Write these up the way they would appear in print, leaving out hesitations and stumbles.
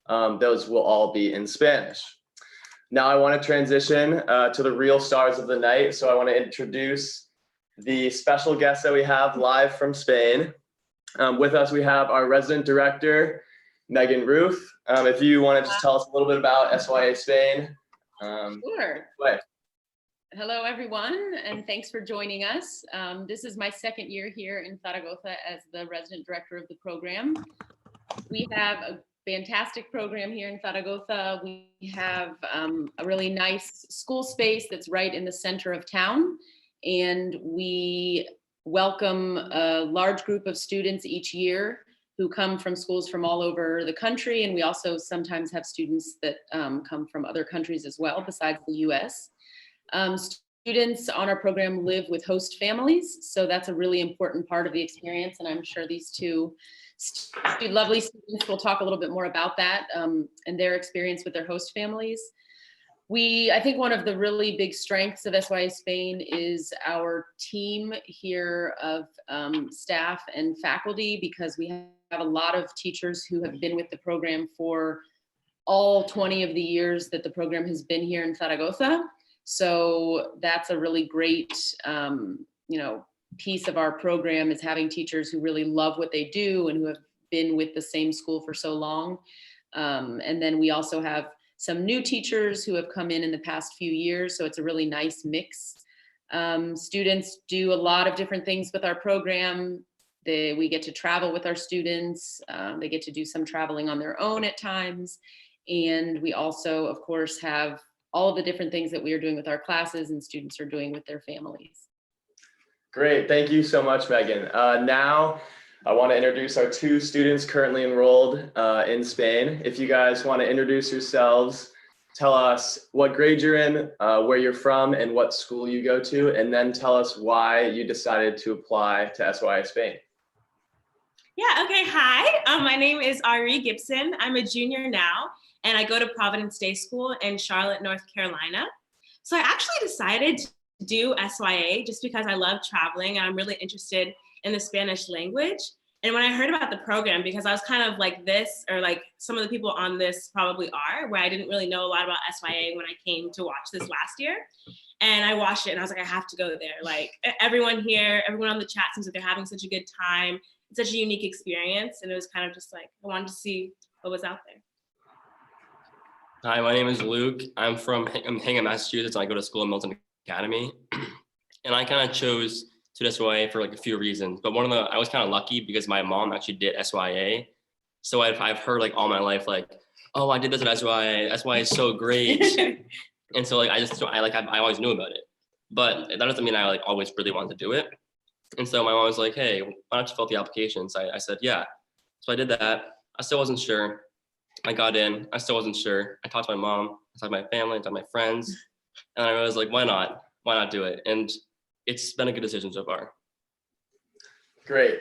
those will all be in Spanish. Now I want to transition to the real stars of the night. So I want to introduce the special guests that we have live from Spain. With us, we have our resident director, Megan Ruth. If you want to just tell us a little bit about SYA Spain. Sure. Hello, everyone, and thanks for joining us. This is my second year here in Zaragoza as the resident director of the program. We have a fantastic program here in Zaragoza. We have a really nice school space that's right in the center of town, and we welcome a large group of students each year who come from schools from all over the country, and we also sometimes have students that come from other countries as well besides the US. Students on our program live with host families, so that's a really important part of the experience, and I'm sure these two lovely students will talk a little bit more about that and their experience with their host families. I think one of the really big strengths of SYA Spain is our team here of staff and faculty, because we have a lot of teachers who have been with the program for all 20 of the years that the program has been here in Zaragoza. So that's a really great, piece of our program, is having teachers who really love what they do and who have been with the same school for so long. And then we also have some new teachers who have come in the past few years. So it's a really nice mix. Students do a lot of different things with our program. We get to travel with our students. They get to do some traveling on their own at times. And we also, of course, have all of the different things that we are doing with our classes and students are doing with their families. Great, thank you so much, Megan. Now I want to introduce our two students currently enrolled in Spain. If you guys want to introduce yourselves, tell us what grade you're in, where you're from, and what school you go to, and then tell us why you decided to apply to SYA Spain. Yeah, okay, hi. My name is Ari Gibson. I'm a junior now, and I go to Providence Day School in Charlotte, North Carolina. So I actually decided to do SYA just because I love traveling and I'm really interested in the Spanish language. And when I heard about the program, because I was kind of like this, or like some of the people on this probably are, where I didn't really know a lot about SYA when I came to watch this last year. And I watched it and I was like, I have to go there. Like everyone here, everyone on the chat seems like they're having such a good time. It's such a unique experience. And it was kind of just like, I wanted to see what was out there. Hi, my name is Luke. I'm from Hingham, Massachusetts, and I go to school in Milton Academy. And I kind of chose to do SYA for like a few reasons, but I was kind of lucky because my mom actually did SYA. So I've heard like all my life, like, oh, I did this at SYA. SYA is so great. And so like, I always knew about it, but that doesn't mean I like always really wanted to do it. And so my mom was like, hey, why don't you fill out the application? So I said, yeah. So I did that. I still wasn't sure. I got in, I still wasn't sure. I talked to my mom, I talked to my family, I talked to my friends, and I was like, why not? Why not do it? And it's been a good decision so far. Great.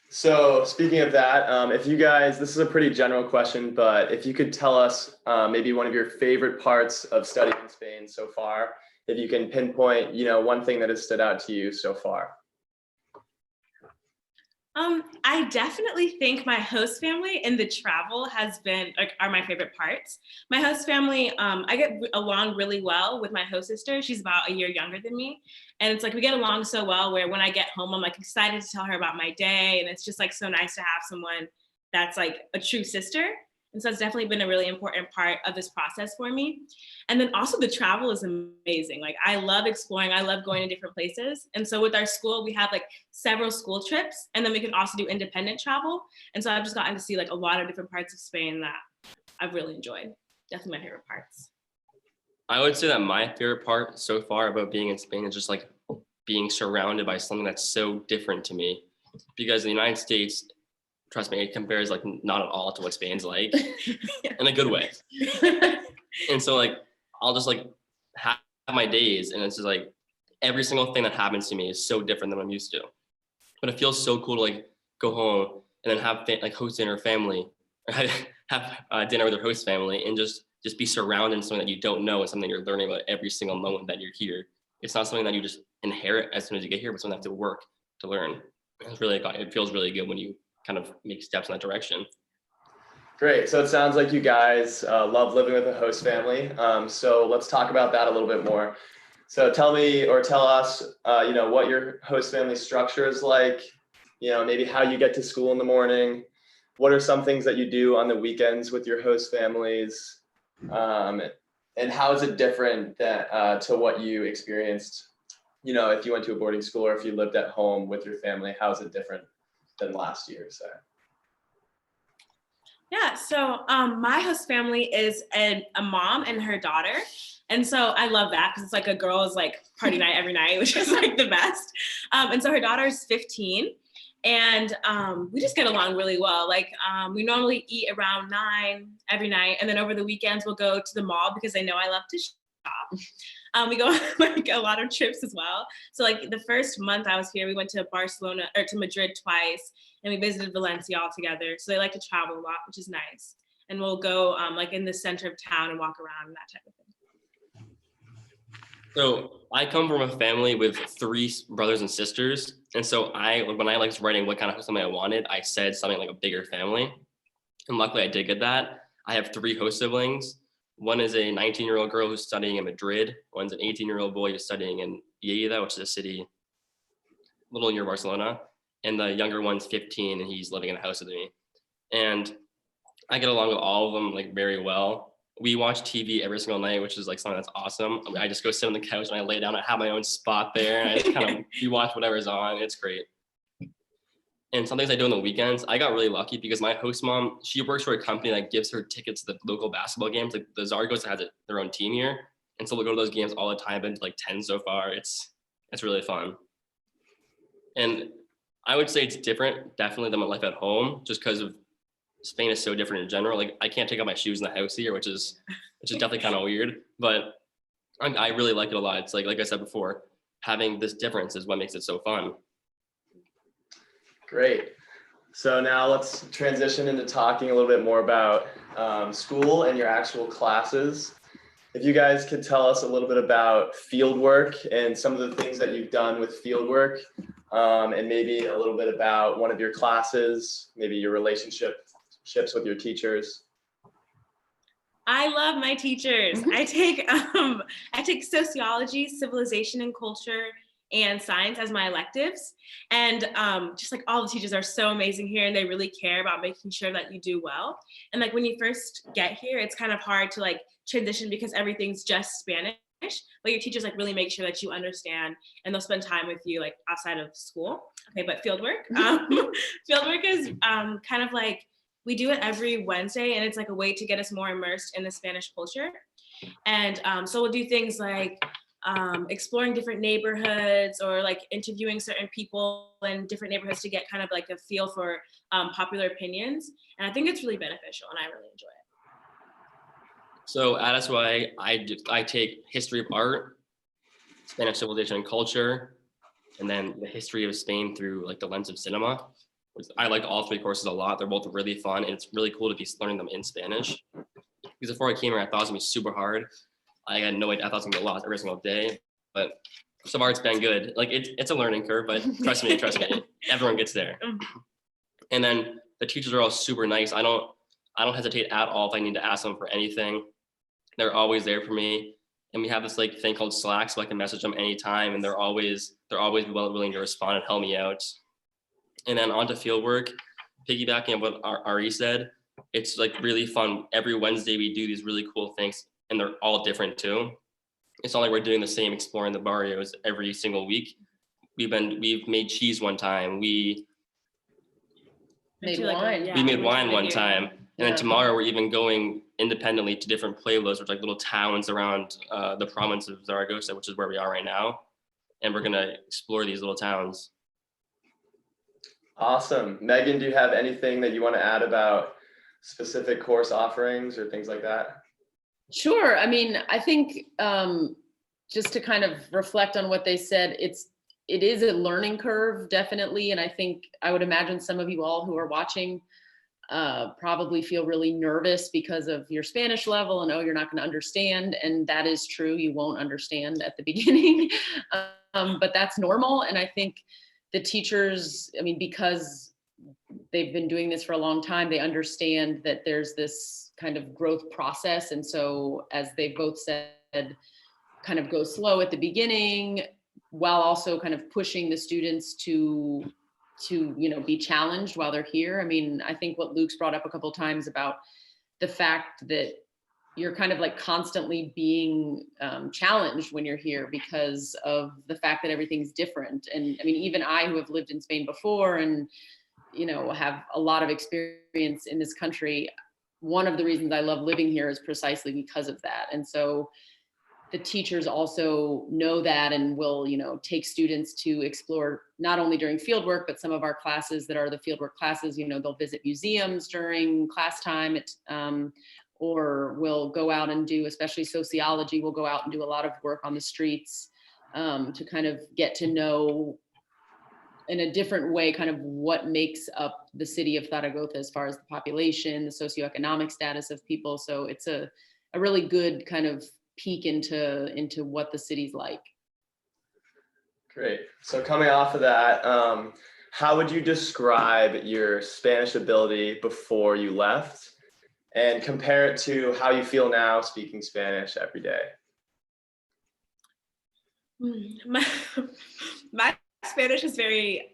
So speaking of that, if you guys, this is a pretty general question, but if you could tell us maybe one of your favorite parts of studying in Spain so far, if you can pinpoint, one thing that has stood out to you so far. I definitely think my host family and the travel are my favorite parts. My host family, I get along really well with my host sister. She's about a year younger than me. And it's like, we get along so well where when I get home, I'm like excited to tell her about my day. And it's just like so nice to have someone that's like a true sister. And so it's definitely been a really important part of this process for me. And then also the travel is amazing. Like I love exploring, I love going to different places. And so with our school, we have like several school trips, and then we can also do independent travel. And so I've just gotten to see like a lot of different parts of Spain that I've really enjoyed. Definitely my favorite parts. I would say that my favorite part so far about being in Spain is just like being surrounded by something that's so different to me. Because in the United States, trust me, it compares like not at all to what Spain's like in a good way. And so like, I'll just like have my days, and it's just like every single thing that happens to me is so different than I'm used to. But it feels so cool to like go home and then have like host dinner family, or have dinner with your host family, and just be surrounded in something that you don't know and something you're learning about every single moment that you're here. It's not something that you just inherit as soon as you get here, but something you have to work to learn. It feels really good when you kind of make steps in that direction. Great. So it sounds like you guys love living with a host family. So let's talk about that a little bit more. So tell me or tell us, what your host family structure is like, maybe how you get to school in the morning. What are some things that you do on the weekends with your host families? And how is it different to what you experienced, if you went to a boarding school or if you lived at home with your family? How is it different than last year, say? Yeah, so my host family is a mom and her daughter. And so I love that because it's like a girl's like party night every night, which is like the best. And so her daughter's 15 and we just get along really well. Like we normally eat around 9 every night. And then over the weekends, we'll go to the mall because they know I love to shop. We go on like a lot of trips as well. So like the first month I was here, we went to Barcelona or to Madrid twice. And we visited Valencia all together. So they like to travel a lot, which is nice. And we'll go like in the center of town and walk around and that type of thing. So I come from a family with 3 brothers and sisters. And so when I was writing what kind of host family I wanted, I said something like a bigger family. And luckily I did get that. I have 3 host siblings. One is a 19-year-old girl who's studying in Madrid. One's an 18-year-old boy who's studying in Lleida, which is a city a little near Barcelona. And the younger one's 15 and he's living in a house with me. And I get along with all of them like very well. We watch TV every single night, which is like something that's awesome. I just go sit on the couch and I lay down. I have my own spot there and I just kind of, you watch whatever's on. It's great. And some things I do on the weekends, I got really lucky because my host mom, she works for a company that gives her tickets to the local basketball games. Like the Zaragoza has their own team here. And so we'll go to those games all the time. I've been to like 10 so far. It's really fun. And I would say it's different, definitely, than my life at home, just because of Spain is so different in general. Like I can't take off my shoes in the house here, which is definitely kind of weird. But I really like it a lot. It's like I said before, having this difference is what makes it so fun. Great. So now let's transition into talking a little bit more about school and your actual classes. If you guys could tell us a little bit about Fieldwork and some of the things that you've done with Fieldwork. And maybe a little bit about one of your classes, maybe your relationships with your teachers. I love my teachers. I take sociology, civilization and culture, and science as my electives. And just like all the teachers are so amazing here and they really care about making sure that you do well. And like when you first get here, it's kind of hard to like transition because everything's just Spanish. But your teachers like really make sure that you understand and they'll spend time with you like outside of school. Okay, but Fieldwork. Fieldwork is kind of like, we do it every Wednesday and it's like a way to get us more immersed in the Spanish culture. And so we'll do things like exploring different neighborhoods or like interviewing certain people in different neighborhoods to get kind of like a feel for popular opinions. And I think it's really beneficial and I really enjoy it. So at SY, I take history of art, Spanish civilization and culture, and then the history of Spain through like the lens of cinema. I like all 3 courses a lot. They're both really fun and it's really cool to be learning them in Spanish. Because before I came here, I thought it was gonna be super hard. I had no idea. I thought it was gonna be lost every single day, but so far it's been good. Like it's a learning curve, but trust me, everyone gets there. And then the teachers are all super nice. I don't hesitate at all if I need to ask them for anything. They're always there for me. And we have this like thing called Slack, so I can message them anytime, and they're always willing to respond and help me out. And then on to Fieldwork, piggybacking on what Ari said, it's like really fun. Every Wednesday we do these really cool things, and they're all different too. It's not like we're doing the same exploring the barrios every single week. We've made cheese one time. We made wine. We made wine one time. And then tomorrow we're even going independently to different pueblos, which are like little towns around the province of Zaragoza, which is where we are right now. And we're gonna explore these little towns. Awesome. Megan, do you have anything that you want to add about specific course offerings or things like that? Sure. I mean, I think just to kind of reflect on what they said, it is a learning curve, definitely. And I think I would imagine some of you all who are watching probably feel really nervous because of your Spanish level and, oh, you're not going to understand. And that is true. You won't understand at the beginning, but that's normal. And I think the teachers, I mean, because they've been doing this for a long time. They understand that there's this kind of growth process. And so, as they both said, kind of go slow at the beginning while also kind of pushing the students to be challenged while they're here. I mean, I think what Luke's brought up a couple of times about the fact that you're kind of like constantly being challenged when you're here because of the fact that everything's different. And I mean, even I, who have lived in Spain before and, have a lot of experience in this country, one of the reasons I love living here is precisely because of that. And so the teachers also know that and will, take students to explore not only during fieldwork, but some of our classes that are the fieldwork classes, they'll visit museums during class time, or we'll go out and do, especially sociology, we'll go out and do a lot of work on the streets to kind of get to know in a different way kind of what makes up the city of Zaragoza as far as the population, the socioeconomic status of people. So it's a really good kind of peek into what the city's like. Great. So coming off of that, how would you describe your Spanish ability before you left and compare it to how you feel now speaking Spanish every day? My Spanish is very,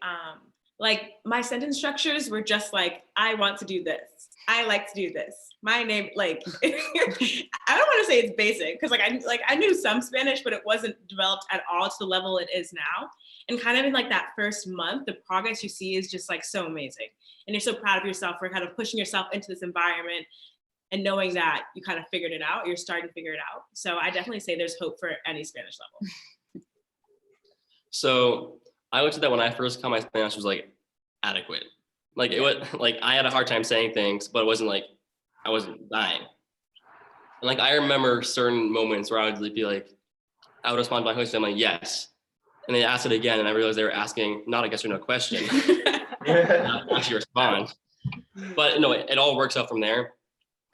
my sentence structures were just like, I want to do this. I like to do this. My name, I don't want to say it's basic because I knew some Spanish, but it wasn't developed at all to the level it is now. And kind of in that first month, the progress you see is just so amazing. And you're so proud of yourself for kind of pushing yourself into this environment and knowing that you kind of figured it out, you're starting to figure it out. So I definitely say there's hope for any Spanish level. So I would say that when I first got my Spanish was adequate. It was I had a hard time saying things, but it wasn't I wasn't dying. And I remember certain moments where I would be I would respond to my host, I'm yes. And they asked it again, and I realized they were asking not a yes or no question, not actually respond. But it all works out from there.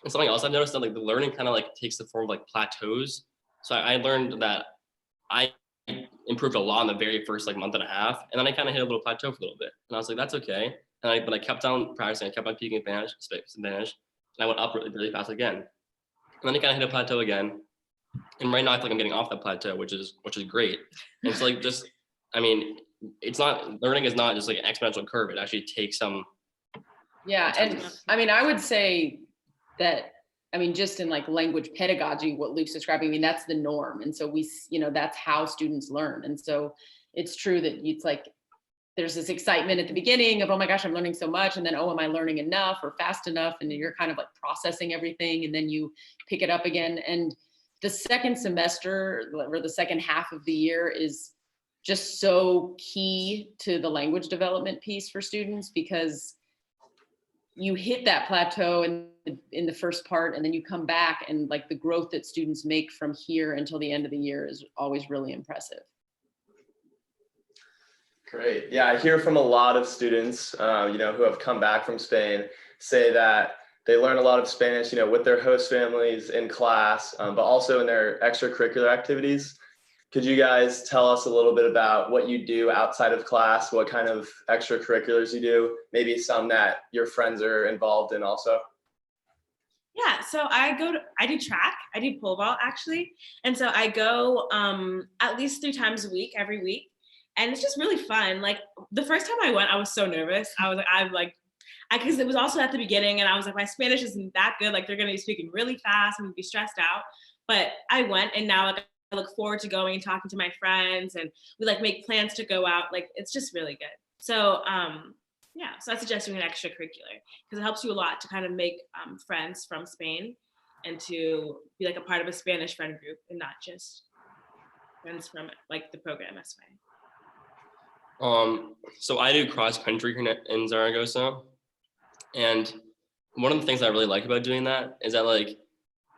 And something else I've noticed that the learning kind of takes the form of plateaus. So I learned that I improved a lot in the very first month and a half, and then I kind of hit a little plateau for a little bit, and I was that's okay. But I kept on practicing. I kept on speaking Spanish, and I went up really, really fast again. And then I kind of hit a plateau again. And right now I feel I'm getting off that plateau, which is great. And it's it's not, learning is not just an exponential curve. It actually takes some. Yeah, and I would say that, just in language pedagogy, what Luke's describing, that's the norm. And so we, that's how students learn. And so it's true that it's there's this excitement at the beginning of, oh my gosh, I'm learning so much. And then, oh, am I learning enough or fast enough? And you're kind of processing everything, and then you pick it up again. And the second semester or the second half of the year is just so key to the language development piece for students, because you hit that plateau in the first part, and then you come back, and the growth that students make from here until the end of the year is always really impressive. Great. Yeah, I hear from a lot of students, who have come back from Spain, say that they learn a lot of Spanish, with their host families in class, but also in their extracurricular activities. Could you guys tell us a little bit about what you do outside of class, what kind of extracurriculars you do, maybe some that your friends are involved in also? Yeah, so I do track, I do pole vault actually. And so I go at least 3 times a week, every week. And it's just really fun. The first time I went, I was so nervous. Because it was also at the beginning, and I was my Spanish isn't that good. They're going to be speaking really fast. I'm going to be stressed out. But I went, and now I look forward to going and talking to my friends, and we make plans to go out. It's just really good. So so I suggest doing an extracurricular because it helps you a lot to kind of make friends from Spain and to be a part of a Spanish friend group and not just friends from the program SY. So I do cross country here in Zaragoza, and one of the things I really like about doing that is that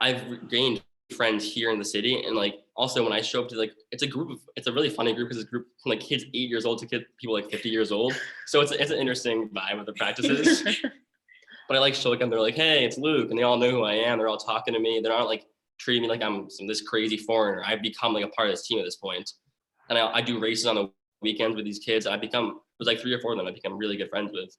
I've gained friends here in the city, and also when I show up to it's a really funny group because it's a group from kids 8 years old to people 50 years old. So it's an interesting vibe of the practices. But I show them, they're hey, it's Luke, and they all know who I am. They're all talking to me. They're not treating me like I'm this crazy foreigner. I've become a part of this team at this point. And I do races on the weekends with these kids. There's 3 or 4 of them I become really good friends with.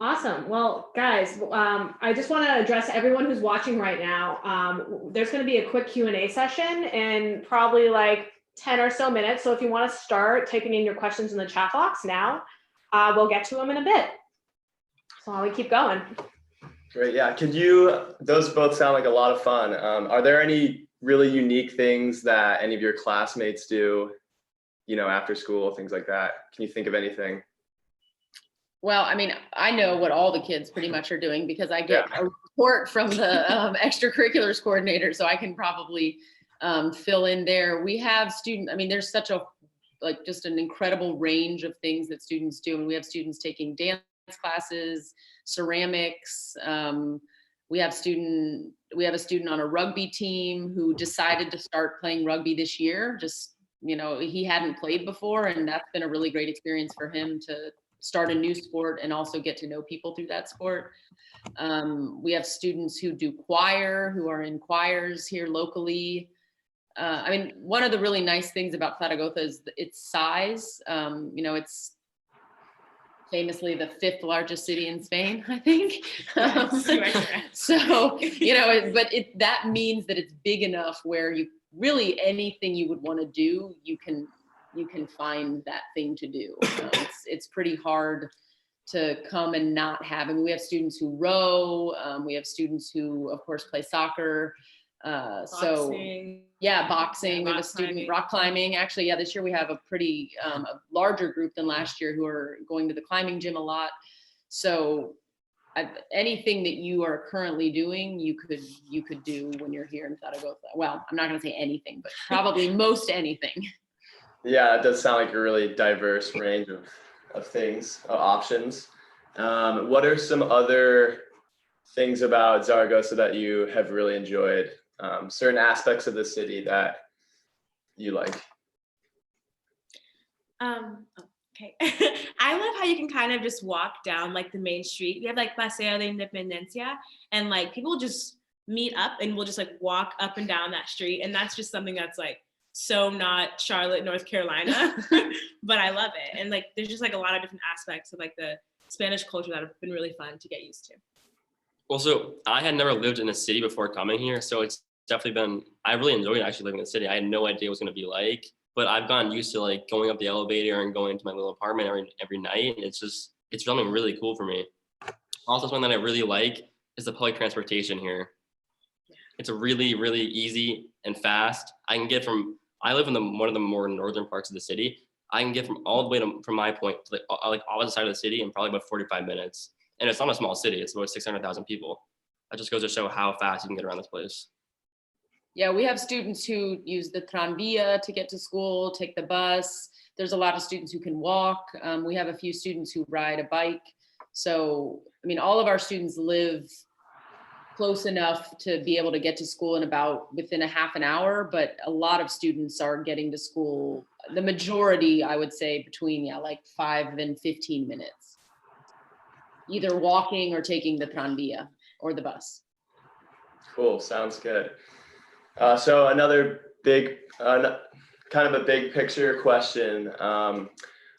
Awesome. Well, guys, I just want to address everyone who's watching right now. There's going to be a quick Q&A session in probably like 10 or so minutes. So if you want to start typing in your questions in the chat box now, we'll get to them in a bit. So while we keep going. Great. Yeah. Those both sound like a lot of fun. Are there any really unique things that any of your classmates do, after school, things like that? Can you think of anything? Well, I mean, I know what all the kids pretty much are doing because I get a report from the extracurriculars coordinator, so I can probably fill in there. We have students, I mean, there's such just an incredible range of things that students do. And we have students taking dance classes, ceramics. We have a student on a rugby team who decided to start playing rugby this year. Just, he hadn't played before, and that's been a really great experience for him to start a new sport and also get to know people through that sport. We have students who do choir, who are in choirs here locally. I mean, one of the really nice things about Zaragoza is its size. It's famously the 5th largest city in Spain, I think. So, that means that it's big enough where anything you would want to do, you can find that thing to do. It's pretty hard to come and not have. I mean, we have students who row. We have students who, of course, play soccer. Boxing. Boxing. We have a student rock climbing. Actually, this year we have a pretty a larger group than last year who are going to the climbing gym a lot. So anything that you are currently doing, you could do when you're here in Zaragoza. Well, I'm not going to say anything, but probably most anything. Yeah, it does sound like a really diverse range of things, options. What are some other things about Zaragoza that you have really enjoyed? Certain aspects of the city that you like? Okay. I love how you can kind of just walk down like the main street. We have like Paseo de Independencia, and like people just meet up and we'll just like walk up and down that street. And that's just something that's like so not Charlotte, North Carolina, but I love it. And like, there's just like a lot of different aspects of like the Spanish culture that have been really fun to get used to. Also, I had never lived in a city before coming here. So it's definitely I really enjoyed actually living in the city. I had no idea what it was going to be like, but I've gotten used to like going up the elevator and going into my little apartment every night. And it's something really cool for me. Also, something that I really like is the public transportation here. It's a really, really easy and fast. I live in one of the more northern parts of the city. I can get from all the way from my point to like opposite side of the city in probably about 45 minutes. And it's not a small city. It's about 600,000 people. That just goes to show how fast you can get around this place. Yeah, we have students who use the tranvia to get to school, take the bus. There's a lot of students who can walk. We have a few students who ride a bike. So, I mean, all of our students live close enough to be able to get to school within a half an hour, but a lot of students are getting to school, the majority, I would say, between like 5 and 15 minutes, either walking or taking the tranvia or the bus. Cool, sounds good. So another big, kind of a big picture question.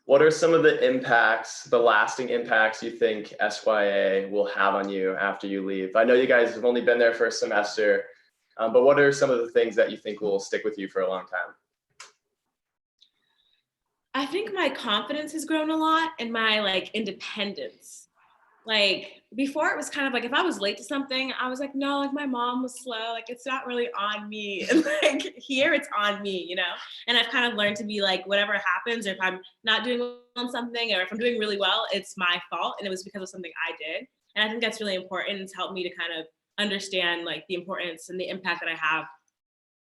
What are some of the lasting impacts you think SYA will have on you after you leave? I know you guys have only been there for a semester, but what are some of the things that you think will stick with you for a long time? I think my confidence has grown a lot and my like independence. Like before it was kind of like, if I was late to something, I was like, no, like my mom was slow. Like it's not really on me. And like here it's on me, and I've kind of learned to be like, whatever happens, if I'm not doing well on something or if I'm doing really well, it's my fault. And it was because of something I did. And I think that's really important. It's helped me to kind of understand like the importance and the impact that I have,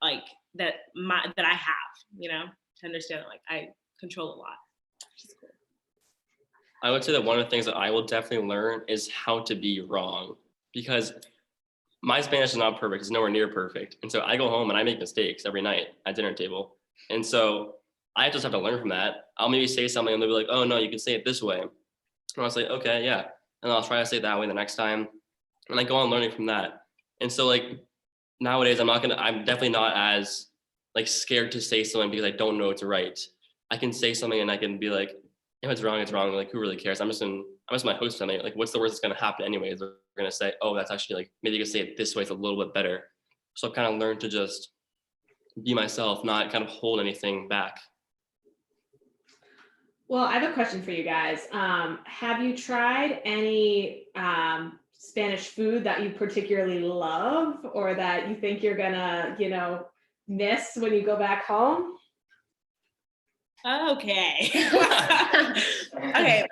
like that I have, to understand that like I control a lot, which is cool. I would say that one of the things that I will definitely learn is how to be wrong, because my Spanish is not perfect. It's nowhere near perfect. And so I go home and I make mistakes every night at dinner table. And so I just have to learn from that. I'll maybe say something and they'll be like, oh no, you can say it this way. And I'll say, okay, yeah. And I'll try to say it that way the next time. And I go on learning from that. And so like nowadays I'm definitely not as like scared to say something because I don't know it's right. I can say something and I can be like, if it's wrong, it's wrong. Like, who really cares? I'm just in I miss my host family. Like, what's the worst that's gonna happen anyways? They're gonna say, oh, that's actually like, maybe you can say it this way, it's a little bit better. So I've kind of learned to just be myself, not kind of hold anything back. Well, I have a question for you guys. Have you tried any Spanish food that you particularly love or that you think you're gonna, miss when you go back home? Okay. Okay.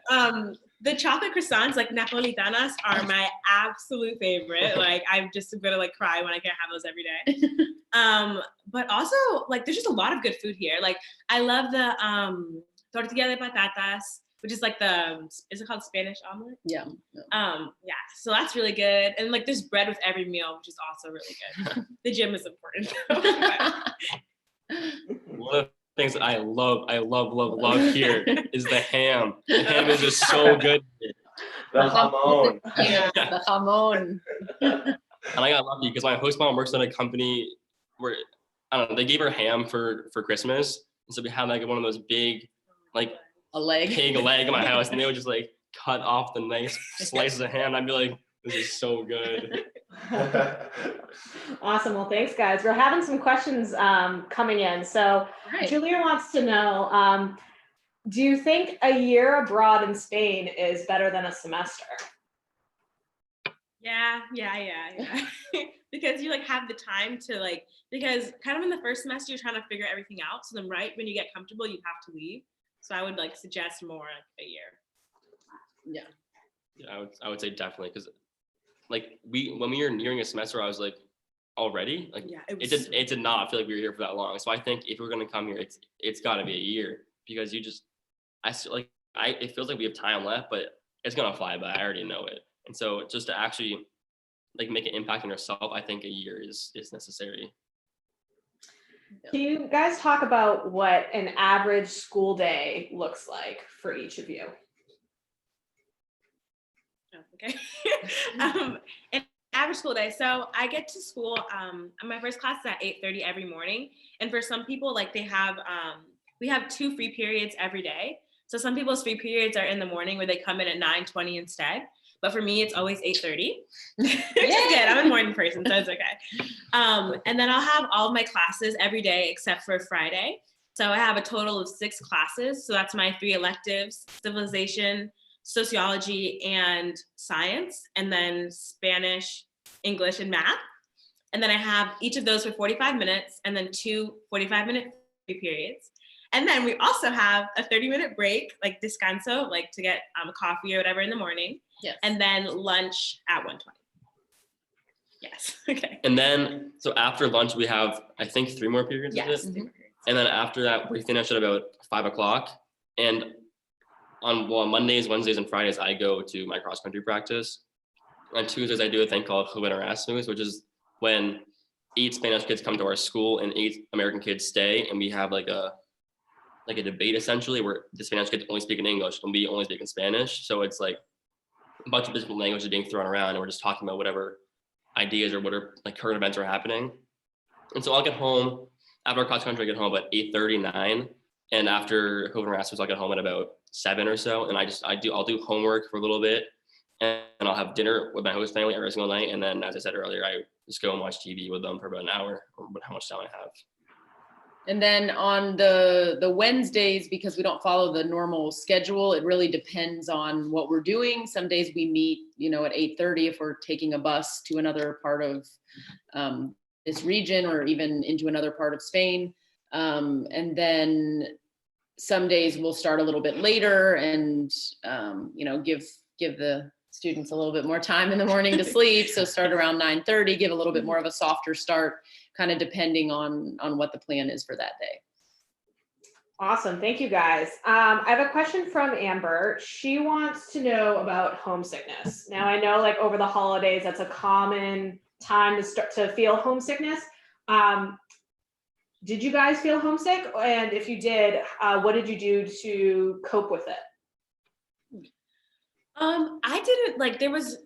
The chocolate croissants, like Napolitanas, are my absolute favorite. Like, I'm just gonna like cry when I can't have those every day. But also, like, there's just a lot of good food here. Like, I love the tortilla de patatas, which is like is it called Spanish omelet? Yeah. Yeah. So that's really good. And like, there's bread with every meal, which is also really good. The gym is important. One of the things that I love here is the ham. The ham is just so good. The jamon. Yeah, the jamon. And I got lucky because my host mom works at a company where, I don't know, they gave her ham for Christmas. And so we had like one of those big, like, A leg. pig leg in my house, and they would just like cut off the nice slices of ham. I'd be like, this is so good. Awesome. Well, thanks, guys. We're having some questions coming in. So Right. Julia wants to know, do you think a year abroad in Spain is better than a semester? Yeah. Because you like have the time to like, because kind of in the first semester, you're trying to figure everything out. So then right when you get comfortable, you have to leave. So I would like suggest more like a year. Yeah, I would say definitely, because like when we were nearing a semester, I was like, already? Like, Yeah, it did not feel like we were here for that long. So I think if we're gonna come here, it's got to be a year, because it feels like we have time left, but it's gonna fly by. I already know it. And so just to actually like make an impact on yourself, I think a year is necessary. Can you guys talk about what an average school day looks like for each of you? Okay. An average school day. So I get to school, my first class is at 8:30 every morning. And for some people, like we have 2 free periods every day. So some people's free periods are in the morning where they come in at 9:20 instead. But for me, it's always 8:30. Which is good. I'm a morning person, so it's okay. And then I'll have all of my classes every day except for Friday. So I have a total of 6 classes. So that's my 3 electives: civilization, sociology, and science, and then Spanish, English, and math. And then I have each of those for 45 minutes and then 2 45-minute free periods. And then we also have a 30-minute break, like descanso, like to get coffee or whatever in the morning. Yes. And then lunch at 1:20. Yes. Okay. And then, so after lunch, we have, I think, 3 more periods. Yes. Is it? And then after that, we finish at about 5 o'clock. And on Mondays, Wednesdays, and Fridays, I go to my cross country practice. On Tuesdays, I do a thing called Joven Erasmus, which is when 8 Spanish kids come to our school and 8 American kids stay, and we have like a debate essentially, where the Spanish kids only speak in English and we only speak in Spanish. So it's like a bunch of different languages being thrown around, and we're just talking about whatever ideas or whatever like current events are happening. And so I'll get home after our cross country. I get home about 8:30, 9, and after Joven Erasmus, I'll get home at about 7 or so. And I'll do homework for a little bit, and I'll have dinner with my host family every single night. And then, as I said earlier, I just go and watch TV with them for about an hour, or how much time I have. And then on the Wednesdays, because we don't follow the normal schedule, it really depends on what we're doing. Some days we meet, at 8:30 if we're taking a bus to another part of this region, or even into another part of Spain. And then some days we'll start a little bit later and, give the students a little bit more time in the morning to sleep. So start around 9:30, give a little bit more of a softer start, kind of depending on what the plan is for that day. Awesome. Thank you, guys. I have a question from Amber. She wants to know about homesickness. Now, I know like over the holidays, that's a common time to start to feel homesickness. Did you guys feel homesick? And if you did, what did you do to cope with it? I didn't like, there was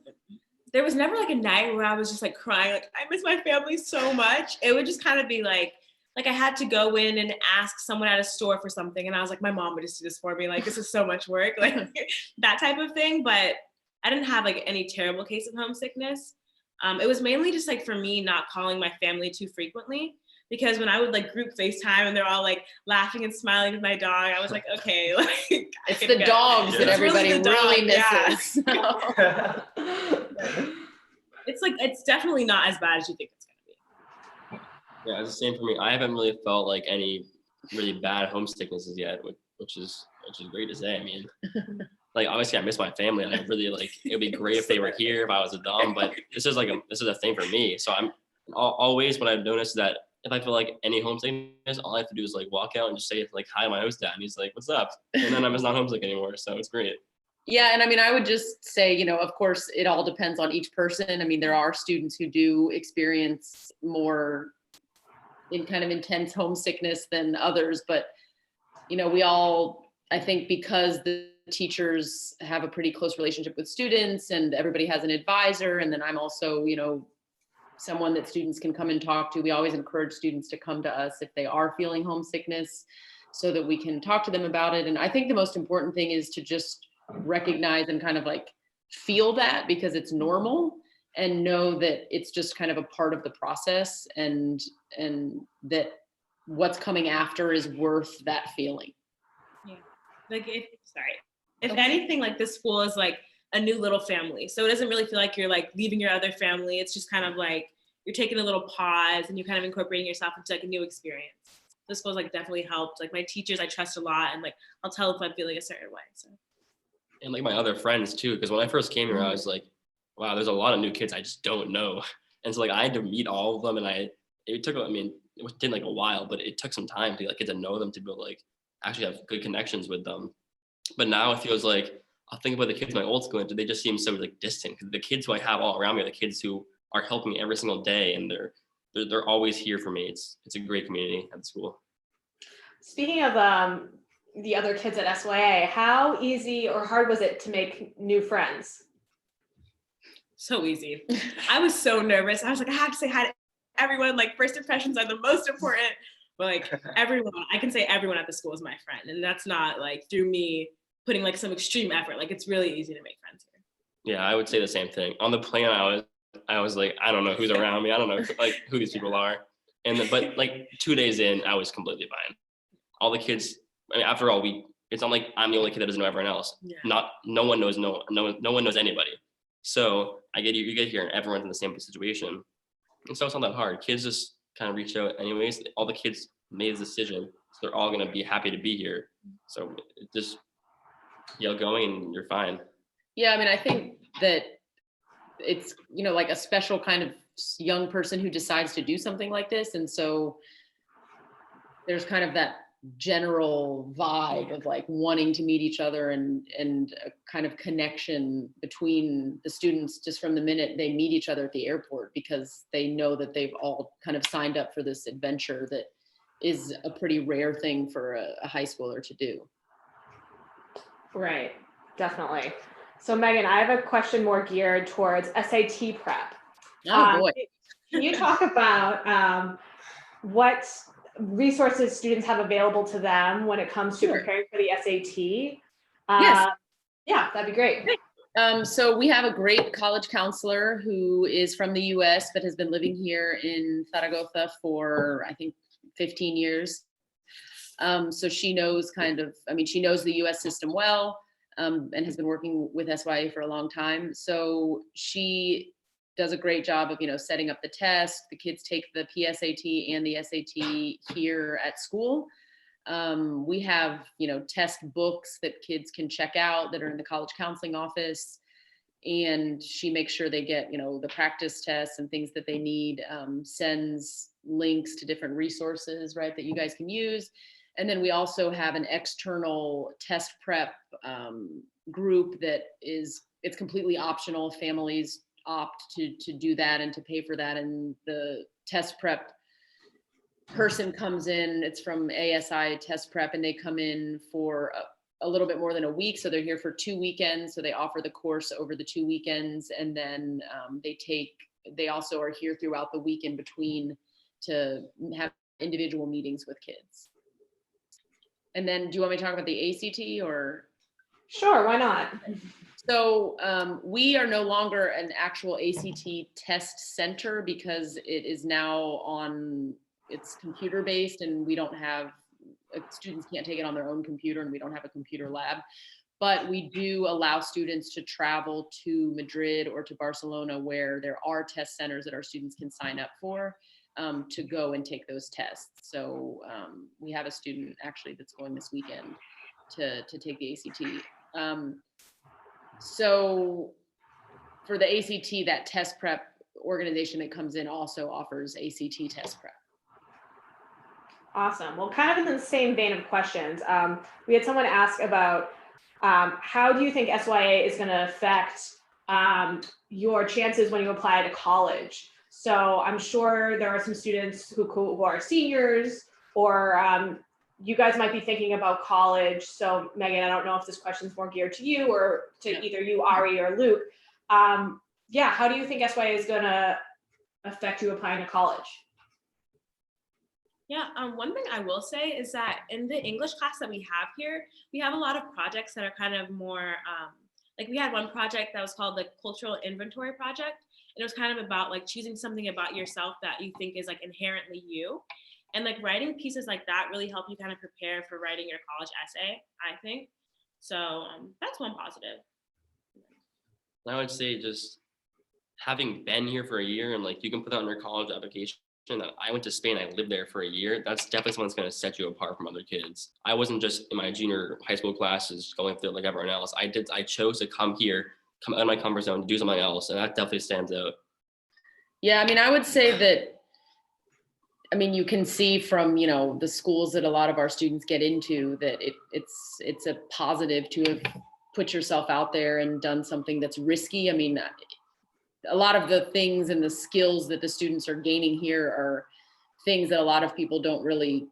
never like a night where I was just like crying, like I miss my family so much. It would just kind of be like like I had to go in and ask someone at a store for something. And I was like, my mom would just do this for me. Like, this is so much work, like that type of thing. But I didn't have like any terrible case of homesickness. It was mainly just like for me not calling my family too frequently, because when I would like group FaceTime and they're all like laughing and smiling with my dog, I was like, okay, like it's the dogs that everybody really misses. Yeah. It's definitely not as bad as you think it's gonna be. Yeah, it's the same for me. I haven't really felt like any really bad homesicknesses yet, which is great to say. I mean, like obviously I miss my family, and I really like it would be great if they were here if I was a dom, but this is a thing for me. So I'm always, what I've noticed, that if I feel like any homesickness, all I have to do is like walk out and just say like, hi to my host dad, and he's like, what's up? And then I'm just not homesick anymore. So it's great. Yeah, and I mean, I would just say, you know, of course, it all depends on each person. I mean, there are students who do experience more in kind of intense homesickness than others, but you know, we all, I think, because the teachers have a pretty close relationship with students and everybody has an advisor, and then I'm also, you know, someone that students can come and talk to. We always encourage students to come to us if they are feeling homesickness so that we can talk to them about it. And I think the most important thing is to just recognize and kind of like feel that, because it's normal, and know that it's just kind of a part of the process, and that what's coming after is worth that feeling. Yeah. Like if anything, like this school is like a new little family. So it doesn't really feel like you're like leaving your other family. It's just kind of like you're taking a little pause and you're kind of incorporating yourself into like a new experience. This school's like definitely helped. Like my teachers I trust a lot, and like I'll tell if I'm feeling a certain way. So. And like my other friends too, because when I first came here, I was like, wow, there's a lot of new kids I just don't know. And so like I had to meet all of them, and it took, I mean, it did like a while, but it took some time to like get to know them, to be able to like actually have good connections with them. But now it feels like, I'll think about the kids in my old school, and they just seem so like distant. Because the kids who I have all around me are the kids who are helping me every single day, and they're always here for me. It's a great community at the school. Speaking of the other kids at SYA, how easy or hard was it to make new friends? So easy. I was so nervous. I was like, I have to say hi to everyone. Like first impressions are the most important. But like everyone, I can say everyone at the school is my friend. And that's not like through me putting like some extreme effort. Like it's really easy to make friends here. Yeah, I would say the same thing. On the plane, I was like, I don't know who's around me. I don't know like who these people are. But like 2 days in, I was completely fine. All the kids, I mean, after all, it's not like I'm the only kid that doesn't know everyone else. Yeah. No one knows anybody. So you get here and everyone's in the same situation. And so it's not that hard. Kids just kind of reach out anyways. All the kids made a decision. So they're all going to be happy to be here. So just yell going and you're fine. Yeah, I mean, I think that it's, you know, like a special kind of young person who decides to do something like this. And so there's kind of that general vibe of like wanting to meet each other, and a kind of connection between the students just from the minute they meet each other at the airport, because they know that they've all kind of signed up for this adventure that is a pretty rare thing for a high schooler to do. Right, definitely. So Megan, I have a question more geared towards SAT prep. Oh boy. Can you talk about what resources students have available to them when it comes to preparing for the SAT? Yes. Yeah, that'd be great. So we have a great college counselor who is from the US but has been living here in Zaragoza for, I think, 15 years. So she knows she knows the US system well, and has been working with SYA for a long time. So she does a great job of, you know, setting up the test. The kids take the PSAT and the SAT here at school. We have, you know, test books that kids can check out that are in the college counseling office. And she makes sure they get, you know, the practice tests and things that they need, sends links to different resources, right, that you guys can use. And then we also have an external test prep group that it's completely optional. Families opt to do that and to pay for that. And the test prep person comes in, it's from ASI Test Prep, and they come in for a little bit more than a week. So they're here for 2 weekends. So they offer the course over the 2 weekends. And then they also are here throughout the week in between to have individual meetings with kids. And then do you want me to talk about the ACT or? Sure, why not? So we are no longer an actual ACT test center because it is now it's computer based, and we don't have, students can't take it on their own computer, and we don't have a computer lab. But we do allow students to travel to Madrid or to Barcelona, where there are test centers that our students can sign up for, to go and take those tests. So we have a student actually that's going this weekend to take the ACT. So for the ACT, that test prep organization that comes in also offers ACT test prep. Awesome. Well, kind of in the same vein of questions, we had someone ask about how do you think SYA is going to affect your chances when you apply to college? So I'm sure there are some students who are seniors, or you guys might be thinking about college. So Megan, I don't know if this question is more geared to you or to either you, Ari, or Luke. Yeah, how do you think SYA is going to affect you applying to college? Yeah, one thing I will say is that in the English class that we have here, we have a lot of projects that are kind of more, like we had one project that was called the Cultural Inventory Project. And it was kind of about like choosing something about yourself that you think is like inherently you. And like writing pieces like that really help you kind of prepare for writing your college essay, I think. So that's one positive. I would say just having been here for a year, and like you can put that on your college application that I went to Spain, I lived there for a year. That's definitely something that's going to set you apart from other kids. I wasn't just in my junior high school classes going through like everyone else. I chose to come here, come out of my comfort zone, do something else, and that definitely stands out. Yeah, I mean, I would say that, I mean, you can see from, you know, the schools that a lot of our students get into that it's a positive to have put yourself out there and done something that's risky. I mean, a lot of the things and the skills that the students are gaining here are things that a lot of people don't really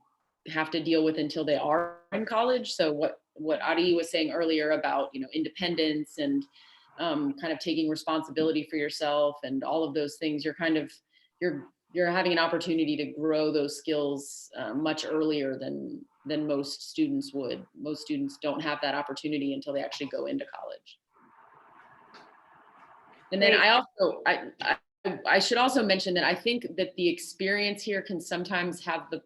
have to deal with until they are in college. So what Ari was saying earlier about, you know, independence and kind of taking responsibility for yourself and all of those things, you're having an opportunity to grow those skills much earlier than most students would. Most students don't have that opportunity until they actually go into college. And then I should also mention that I think that the experience here can sometimes have the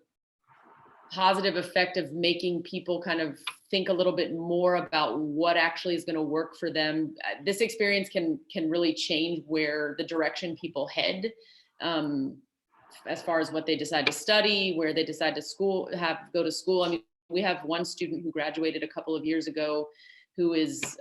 positive effect of making people kind of think a little bit more about what actually is going to work for them. This experience can really change where the direction people head, as far as what they decide to study, where they decide to go to school. I mean, we have one student who graduated a couple of years ago who is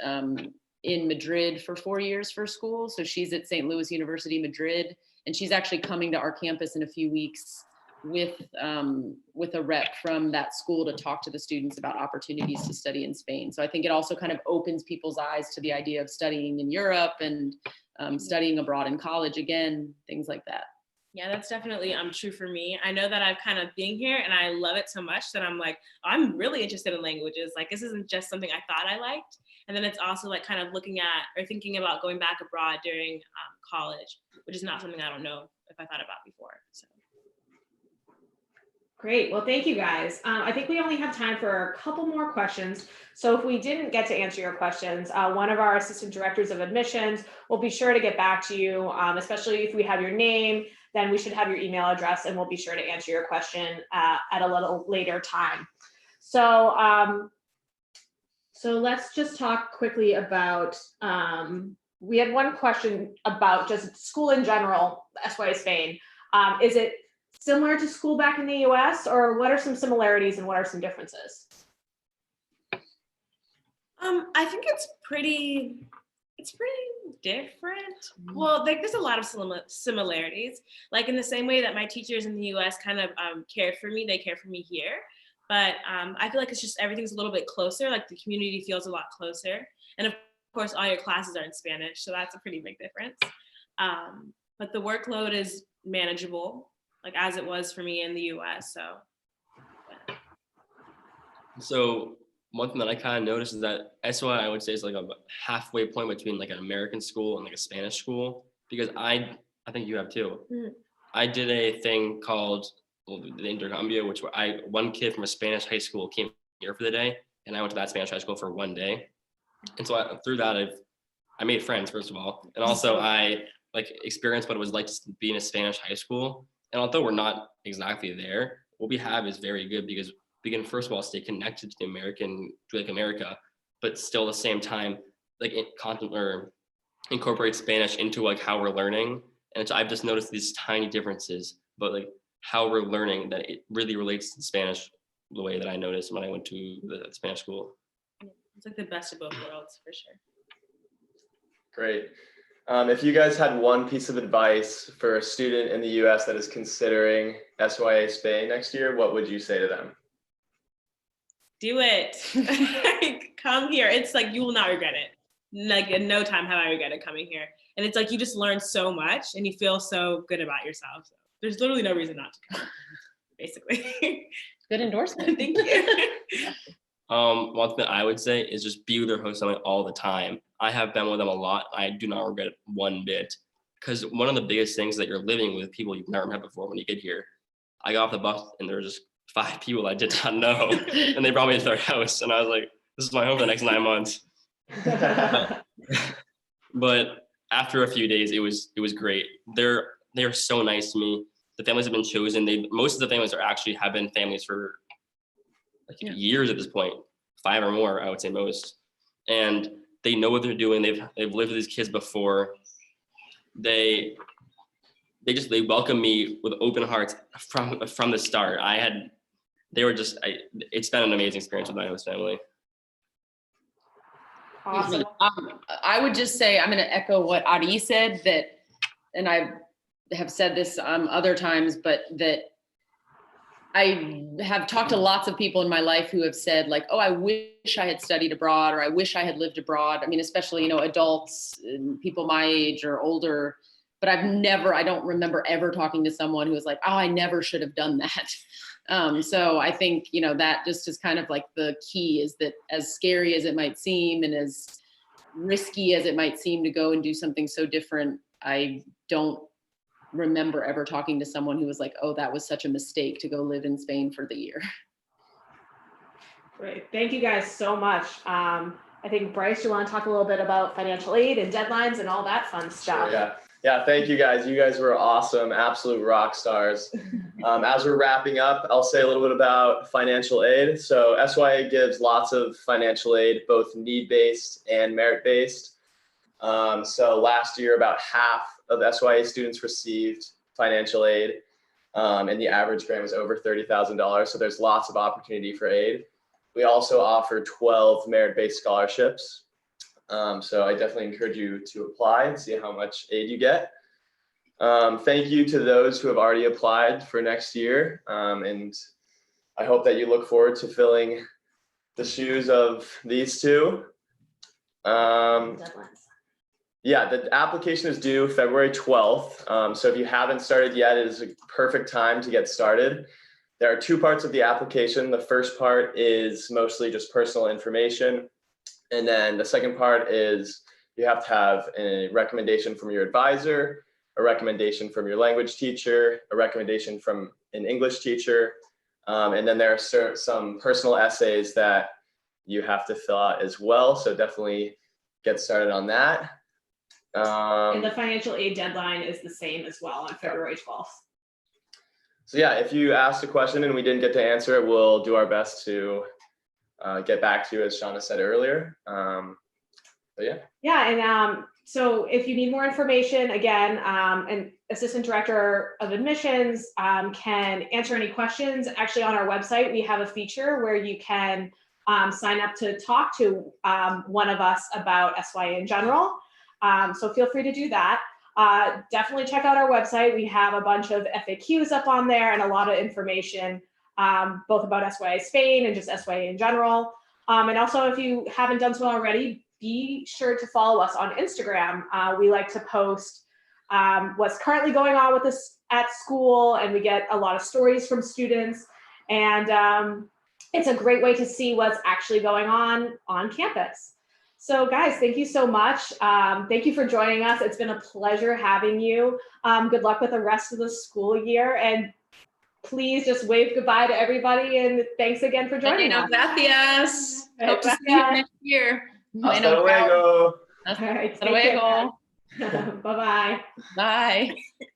in Madrid for 4 years for school. So she's at St. Louis University, Madrid, and she's actually coming to our campus in a few weeks with a rep from that school to talk to the students about opportunities to study in Spain. So I think it also kind of opens people's eyes to the idea of studying in Europe and studying abroad in college again, things like that. Yeah, that's definitely true for me. I know that I've kind of been here and I love it so much that I'm like, I'm really interested in languages. Like, this isn't just something I thought I liked. And then it's also like kind of looking at or thinking about going back abroad during college, which is not something I don't know if I thought about before. So. Great. Well, thank you guys. I think we only have time for a couple more questions. So if we didn't get to answer your questions, one of our assistant directors of admissions will be sure to get back to you, especially if we have your name, then we should have your email address and we'll be sure to answer your question at a little later time. So let's just talk quickly about, we had one question about just school in general, SYA Spain. Is it similar to school back in the US, or what are some similarities and what are some differences? I think it's pretty different. Well, like there's a lot of similarities. Like in the same way that my teachers in the US kind of care for me, they care for me here. But I feel like it's just everything's a little bit closer. Like the community feels a lot closer. And of course, all your classes are in Spanish. So that's a pretty big difference. But the workload is manageable, like as it was for me in the US. So one thing that I kind of noticed is that SY, I would say, is like a halfway point between like an American school and like a Spanish school, because I think you have too. Mm-hmm. I did a thing called the intercambio, which one kid from a Spanish high school came here for the day, and I went to that Spanish high school for one day. And so through that, I made friends, first of all, and also I like experienced what it was like to be in a Spanish high school. And although we're not exactly there, what we have is very good because we can, first of all, stay connected to America, but still at the same time, like incorporate Spanish into like how we're learning. And I've just noticed these tiny differences, but like how we're learning, that it really relates to Spanish the way that I noticed when I went to the Spanish school. It's like the best of both worlds, for sure. Great. If you guys had one piece of advice for a student in the US that is considering SYA Spain next year, what would you say to them? Do it. Come here. It's like, you will not regret it. Like in no time have I regretted coming here. And it's like, you just learn so much and you feel so good about yourself. So there's literally no reason not to come, basically. Good endorsement. Thank you. One thing I would say is just be with their host family all the time. I have been with them a lot. I do not regret it one bit, because one of the biggest things is that you're living with people you've never met before when you get here. I got off the bus and there were just 5 people I did not know, and they brought me to their house, and I was like, this is my home for the next 9 months. But after a few days, it was great. They're so nice to me. The families have been chosen. Most of the families have been families for years at this point, 5 or more, I would say most. And they know what they're doing. They've lived with these kids before. They welcome me with open hearts from the start. It's been an amazing experience with my host family. Awesome. I would just say, I'm going to echo what Adi said, and I have said this other times, but that I have talked to lots of people in my life who have said like, oh, I wish I had studied abroad, or I wish I had lived abroad. I mean, especially, adults and people my age or older, but I don't remember ever talking to someone who was like, oh, I never should have done that. So I think, that just is kind of like the key, is that as scary as it might seem and as risky as it might seem to go and do something so different, I don't remember ever talking to someone who was like, oh, that was such a mistake to go live in Spain for the year. Great. Thank you guys so much. I think, Bryce, you want to talk a little bit about financial aid and deadlines and all that fun stuff? Sure, yeah. Thank you guys. You guys were awesome, absolute rock stars. As we're wrapping up, I'll say a little bit about financial aid. So SYA gives lots of financial aid, both need-based and merit-based. So last year, about half of SYA students received financial aid, and the average grant was over $30,000. So there's lots of opportunity for aid. We also offer 12 merit-based scholarships. So I definitely encourage you to apply and see how much aid you get. Thank you to those who have already applied for next year. And I hope that you look forward to filling the shoes of these two. Deadlines. Yeah, the application is due February 12th. So if you haven't started yet, it is a perfect time to get started. There are 2 parts of the application. The first part is mostly just personal information. And then the second part is you have to have a recommendation from your advisor, a recommendation from your language teacher, a recommendation from an English teacher. And then there are some personal essays that you have to fill out as well. So definitely get started on that. And the financial aid deadline is the same as well on February 12th. So yeah, if you asked a question and we didn't get to answer it, we'll do our best to get back to you, as Shauna said earlier. But yeah. Yeah, and so if you need more information, again, an assistant director of admissions can answer any questions. Actually, on our website, we have a feature where you can sign up to talk to one of us about SYA in general. So feel free to do that. Definitely check out our website. We have a bunch of FAQs up on there and a lot of information, both about SYA Spain and just SYA in general. And also, if you haven't done so already, be sure to follow us on Instagram. We like to post what's currently going on with us at school, and we get a lot of stories from students. And it's a great way to see what's actually going on campus. So guys, thank you so much. Thank you for joining us. It's been a pleasure having you. Good luck with the rest of the school year. And please just wave goodbye to everybody, and thanks again for joining us. Gracias. Hope to see you Gracias. next year. Hasta Bueno, luego. All right, hasta take care, luego. guys. Bye-bye. Bye.